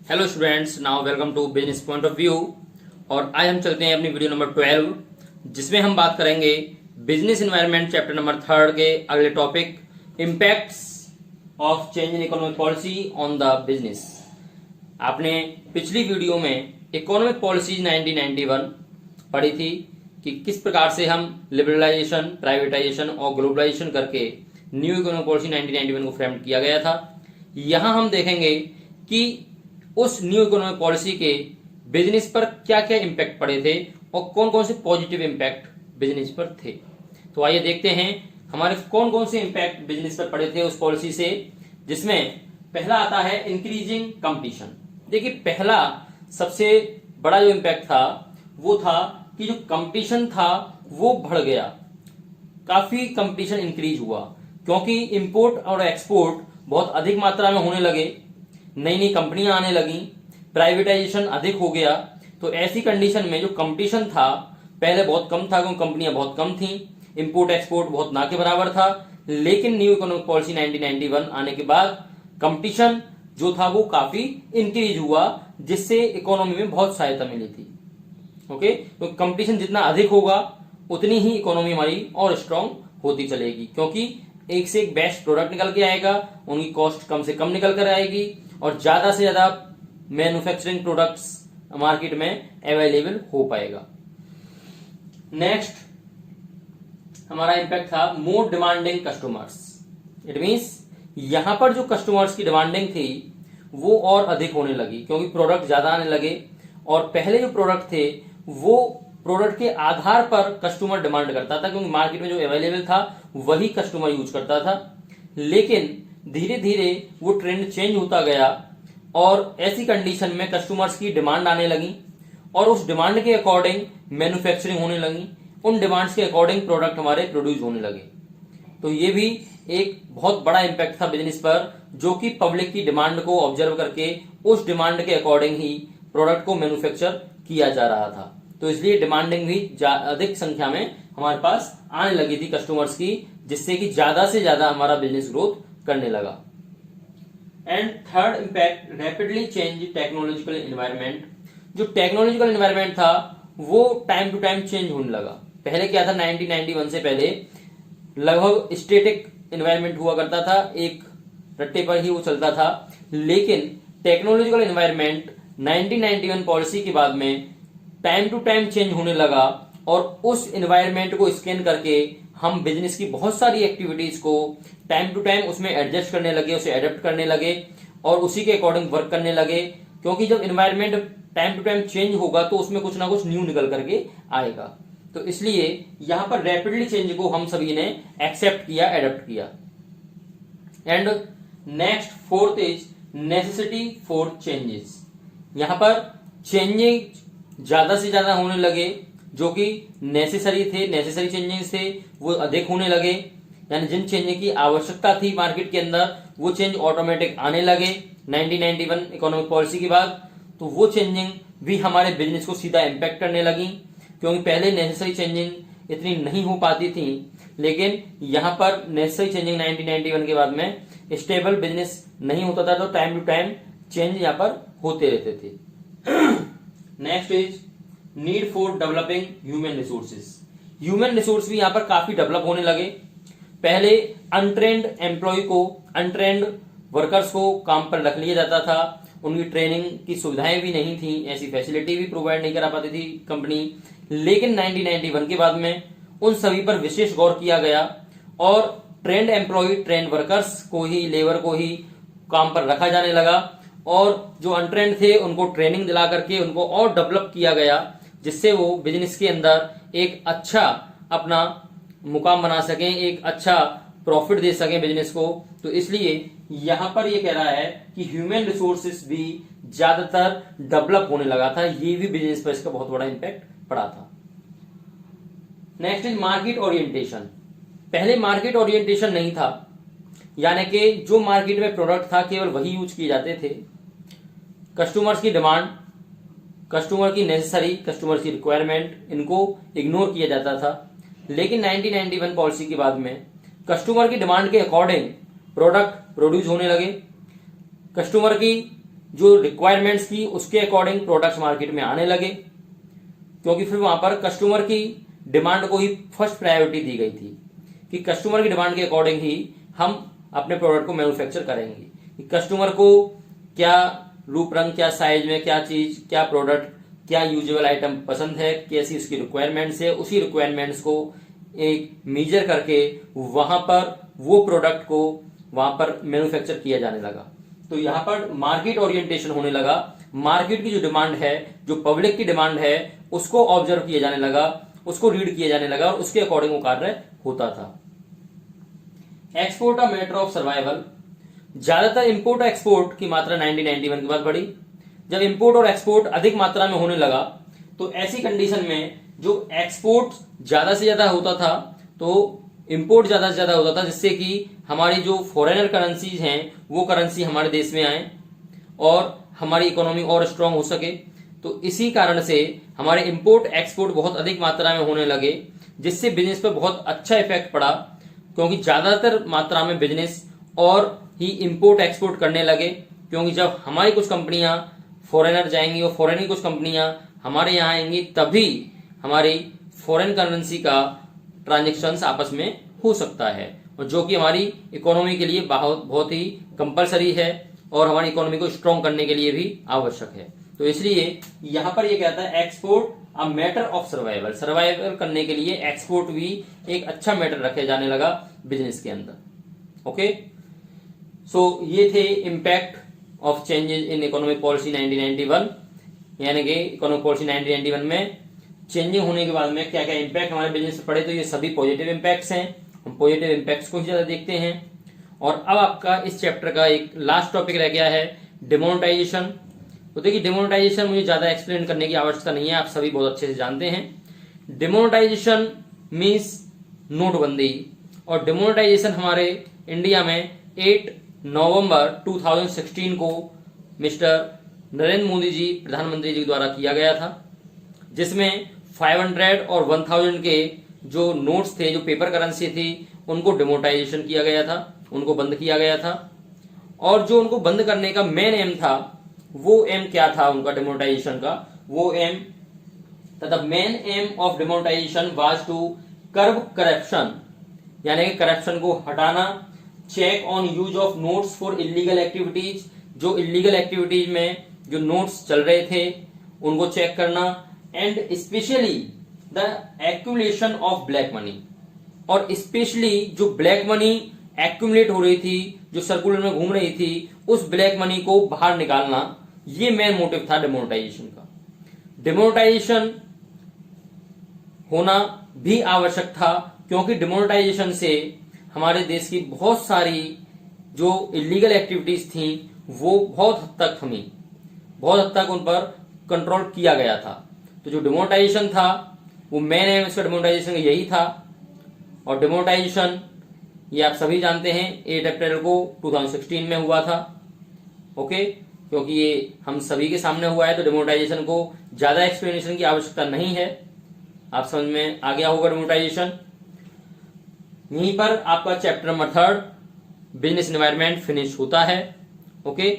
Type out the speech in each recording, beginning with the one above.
Hello students, now welcome to business point of view. और आज हम चलते हैं अपनी वीडियो नंबर 12, जिसमें हम बात करेंगे बिजनेस एनवायरनमेंट चैप्टर नंबर 3 के अगले topic impacts of change in economic policy on the business. आपने पिछली वीडियो में इकोनॉमिक पॉलिसीज 1991 पढ़ी थी कि किस प्रकार से हम लिबरलाइजेशन, प्राइवेटाइजेशन और ग्लोबलाइजेशन करके न्यू इकोनॉमिक पॉलिसी 1991 को फ्रेम किया गया था। यहां हम देखेंगे कि उस न्यू इकोनॉमिक पॉलिसी के बिजनेस पर क्या क्या इंपैक्ट पड़े थे और कौन कौन से पॉजिटिव इंपैक्ट बिजनेस पर थे। तो आइए देखते हैं हमारे कौन कौन से इंपैक्ट बिजनेस पर पड़े थे उस पॉलिसी से, जिसमें पहला आता है इंक्रीजिंग कंपटीशन। देखिए, पहला सबसे बड़ा जो इंपैक्ट था वो था कि जो कंपटीशन था वो बढ़ गया, काफी कंपटीशन इंक्रीज हुआ क्योंकि इंपोर्ट और एक्सपोर्ट बहुत अधिक मात्रा में होने लगे, नई नई कंपनियां आने लगी, प्राइवेटाइजेशन अधिक हो गया। तो ऐसी कंडीशन में जो कंपटीशन था पहले बहुत कम था क्योंकि कंपनियां बहुत कम थी, इंपोर्ट एक्सपोर्ट बहुत ना के बराबर था। लेकिन न्यू इकोनॉमिक पॉलिसी 1991 आने के बाद कंपटीशन जो था वो काफी इंक्रीज हुआ, जिससे इकोनॉमी में बहुत सहायता मिली थी। ओके, तो कंपटीशन जितना अधिक होगा उतनी ही इकोनॉमी हमारी और स्ट्रांग होती चलेगी, क्योंकि एक से एक बेस्ट प्रोडक्ट निकल के आएगा, उनकी कॉस्ट कम से कम निकल कर आएगी और ज्यादा से ज्यादा मैन्युफैक्चरिंग प्रोडक्ट्स मार्केट में अवेलेबल हो पाएगा। नेक्स्ट हमारा इंपैक्ट था more demanding customers. It means यहां पर जो कस्टमर्स की डिमांडिंग थी वो और अधिक होने लगी क्योंकि प्रोडक्ट ज्यादा आने लगे। और पहले जो प्रोडक्ट थे वो प्रोडक्ट के आधार पर कस्टमर डिमांड करता था क्योंकि मार्केट में जो अवेलेबल था वही कस्टमर यूज करता था। लेकिन धीरे धीरे वो ट्रेंड चेंज होता गया और ऐसी कंडीशन में कस्टमर्स की डिमांड आने लगी और उस डिमांड के अकॉर्डिंग मैन्युफैक्चरिंग होने लगी, उन डिमांड्स के अकॉर्डिंग प्रोडक्ट हमारे प्रोड्यूस होने लगे। तो ये भी एक बहुत बड़ा इंपैक्ट था बिजनेस पर, जो कि पब्लिक की डिमांड को ऑब्जर्व करके उस डिमांड के अकॉर्डिंग ही प्रोडक्ट को मैन्युफैक्चर किया जा रहा था। तो इसलिए डिमांडिंग भी अधिक संख्या में हमारे पास आने लगी थी कस्टमर्स की, जिससे कि ज्यादा से ज्यादा हमारा बिजनेस ग्रोथ करने लगा। And third impact rapidly change technological environment. जो टेक्नोलॉजिकल एनवायरनमेंट था वो टाइम टू टाइम चेंज होने लगा। पहले क्या था, 1991 से पहले लगभग स्टैटिक एनवायरनमेंट हुआ करता था, एक रट्टे पर ही वो चलता था। लेकिन टेक्नोलॉजिकल एनवायरनमेंट 1991 पॉलिसी के बाद में टाइम टू टाइम चेंज होने लगा और उस एनवायरनमेंट को स्कैन करके हम बिजनेस की बहुत सारी एक्टिविटीज को टाइम टू टाइम उसमें एडजस्ट करने लगे, उसे एडेप्ट करने लगे और उसी के अकॉर्डिंग वर्क करने लगे। क्योंकि जब environment time to time change होगा तो उसमें कुछ ना कुछ न्यू निकल करके आएगा। तो इसलिए यहां पर रैपिडली चेंज को हम सभी ने एक्सेप्ट किया, एडेप्ट किया। And next fourth is necessity for changes. यहां पर चेंजेस ज्यादा से ज्यादा होने लगे, जो कि नेसेसरी चेंजेस थे वो अधिक होने लगे। यानी जिन चेंजेस की आवश्यकता थी मार्केट के अंदर वो चेंज ऑटोमेटिक आने लगे 1991 इकोनॉमिक पॉलिसी के बाद। तो वो चेंजिंग भी हमारे बिजनेस को सीधा इंपैक्ट करने लगी, क्योंकि पहले नेसेसरी चेंजिंग इतनी नहीं हो पाती थी। लेकिन यहां पर नेसेसरी चेंजिंग 1991 के बाद में स्टेबल बिजनेस नहीं होता था, तो टाइम टू टाइम चेंज यहां पर होते रहते थे। Next is need for developing human resources. Human resource भी यहां पर काफी डेवलप होने लगे। पहले अनट्रेंड एम्प्लॉय को, अनट्रेंड वर्कर्स को काम पर रख लिया जाता था, उनकी ट्रेनिंग की सुविधाएं भी नहीं थी, ऐसी फैसिलिटी भी प्रोवाइड नहीं करा पाती थी कंपनी। लेकिन 1991 के बाद में उन सभी पर विशेष गौर किया गया और ट्रेंड एम्प्लॉय, ट्रेंड वर्कर्स को ही, लेबर को ही काम पर रखा जाने लगा और जो अनट्रेंड थे उनको ट्रेनिंग दिला करके उनको और डेवलप किया गया, जिससे वो बिजनेस के अंदर एक अच्छा अपना मुकाम बना सकें, एक अच्छा प्रॉफिट दे सकें बिजनेस को। तो इसलिए यहां पर ये कह रहा है कि ह्यूमन रिसोर्सेस भी ज्यादातर डेवलप होने लगा था। ये भी बिजनेस पर इसका बहुत बड़ा इंपैक्ट पड़ा था। Next is market orientation. पहले मार्केट ओरिएंटेशन नहीं था, यानी कि जो मार्केट में प्रोडक्ट था केवल वही यूज किए जाते थे। कस्टमर्स की डिमांड, कस्टमर की नेसेसरी, कस्टमर की रिक्वायरमेंट, इनको इग्नोर किया जाता था। लेकिन 1991 पॉलिसी के बाद में कस्टमर की डिमांड के अकॉर्डिंग प्रोडक्ट प्रोड्यूस होने लगे। कस्टमर की जो रिक्वायरमेंट्स की उसके अकॉर्डिंग प्रोडक्ट्स मार्केट में आने लगे, क्योंकि फिर वहां पर कस्टमर की डिमांड को ही फर्स्ट प्रायोरिटी दी गई थी कि कस्टमर की डिमांड के अकॉर्डिंग ही हम अपने प्रोडक्ट को मैन्युफैक्चर करेंगे कि कस्टमर को क्या रूप रंग, क्या साइज में, क्या चीज, क्या प्रोडक्ट, क्या यूजेबल आइटम पसंद है, कैसी उसकी रिक्वायरमेंट्स है, उसी रिक्वायरमेंट्स को एक मेजर करके वहां पर वो प्रोडक्ट को वहां पर मैन्युफैक्चर किया जाने लगा। तो यहां पर मार्केट ओरिएंटेशन होने लगा, मार्केट की जो डिमांड है, जो पब्लिक की डिमांड है, उसको ऑब्जर्व किया जाने लगा, उसको रीड किया जाने लगा और उसके अकॉर्डिंग वो कार्य होता था। Export a matter of survival. ज्यादातर इंपोर्ट और एक्सपोर्ट की मात्रा 1991 के बाद बढ़ी। जब इंपोर्ट और एक्सपोर्ट अधिक मात्रा में होने लगा तो ऐसी कंडीशन में जो एक्सपोर्ट ज्यादा से ज्यादा होता था तो इंपोर्ट ज्यादा से ज्यादा होता था, जिससे कि हमारी जो फॉरेनर करेंसीज हैं वो करेंसी हमारे देश में आए और हमारी इकोनॉमी और स्ट्रांग हो सके। तो इसी कारण से हमारे इंपोर्ट एक्सपोर्ट बहुत अधिक मात्रा में होने लगे, जिससे बिजनेस पर बहुत अच्छा इफेक्ट पड़ा, क्योंकि ज्यादातर मात्रा में बिजनेस और ही इंपोर्ट एक्सपोर्ट करने लगे। क्योंकि जब हमारी कुछ कंपनियां फॉरेनर जाएंगी और फॉरेन की कुछ कंपनियां हमारे यहाँ आएंगी, तभी हमारी फॉरेन करेंसी का ट्रांजेक्शन्स आपस में हो सकता है, और जो कि हमारी इकोनॉमी के लिए बहुत ही कंपलसरी है और हमारी इकोनॉमी को स्ट्रॉन्ग करने के लिए भी आवश्यक है। तो इसलिए यहां पर ये कहता है export a matter of survival. Survival करने के लिए एक्सपोर्ट भी एक अच्छा मैटर रखे जाने लगा बिजनेस के अंदर। ओके, सो ये थे impact of changes in economic policy 1991, यानी कि इकोनॉमिक पॉलिसी 1991 में चेंजिंग होने के बाद में क्या क्या इम्पैक्ट हमारे बिजनेस पर पड़े। तो ये सभी पॉजिटिव इम्पैक्ट्स हैं, हम पॉजिटिव इम्पैक्ट्स को ही ज्यादा देखते हैं। और अब आपका इस चैप्टर का एक लास्ट टॉपिक रह गया है डिमोनेटाइजेशन। तो देखिए, डिमोनेटाइजेशन मुझे ज्यादा एक्सप्लेन करने की आवश्यकता नहीं है, आप सभी बहुत अच्छे से जानते हैं। डिमोनेटाइजेशन मीन्स नोटबंदी, और डिमोनेटाइजेशन हमारे इंडिया में 8 नवंबर 2016 को मिस्टर नरेंद्र मोदी जी प्रधानमंत्री जी द्वारा किया गया था, जिसमें 500 और 1000 के जो नोट्स थे, जो पेपर करेंसी थी, उनको डिमोनेटाइजेशन किया गया था, उनको बंद किया गया था। और जो उनको बंद करने का मेन एम था, वो एम क्या था उनका डिमोनेटाइजेशन का, वो aim the main aim of demonetisation was to curb corruption, यानी कि करप्शन को हटाना, check on use of notes for illegal activities, जो इलीगल एक्टिविटीज में जो नोट्स चल रहे थे उनको चेक करना, and specially the accumulation of black money, और स्पेशली जो ब्लैक मनी एक्यूमुलेट हो रही थी, जो सर्कुलर में घूम रही थी, उस ब्लैक मनी को बाहर निकालना, ये मेन मोटिव था डिमोनेटाइजेशन का। डिमोनेटाइजेशन होना भी आवश्यक था, क्योंकि डिमोनेटाइजेशन से हमारे देश की बहुत सारी जो इलीगल एक्टिविटीज थी वो बहुत हद तक थमी, बहुत हद तक उन पर कंट्रोल किया गया था। तो जो डिमोनेटाइजेशन था वो मेन एम इसका डिमोनेटाइजेशन यही था। और डिमोनेटाइजेशन ये आप सभी जानते हैं 8 अप्रैल को 2016 में हुआ था। ओके, क्योंकि ये हम सभी के सामने हुआ है तो डिमोनेटाइजेशन को ज्यादा एक्सप्लेनेशन की आवश्यकता नहीं है, आप समझ में आ गया होगा डिमोनेटाइजेशन। यहीं पर आपका chapter number 3 business environment finish होता है। ओके,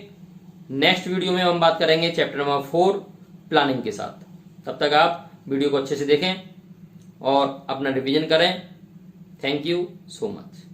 नेक्स्ट वीडियो में हम बात करेंगे चैप्टर नंबर 4 प्लानिंग के साथ। तब तक आप वीडियो को अच्छे से देखें और अपना रिवीजन करें। Thank you so much.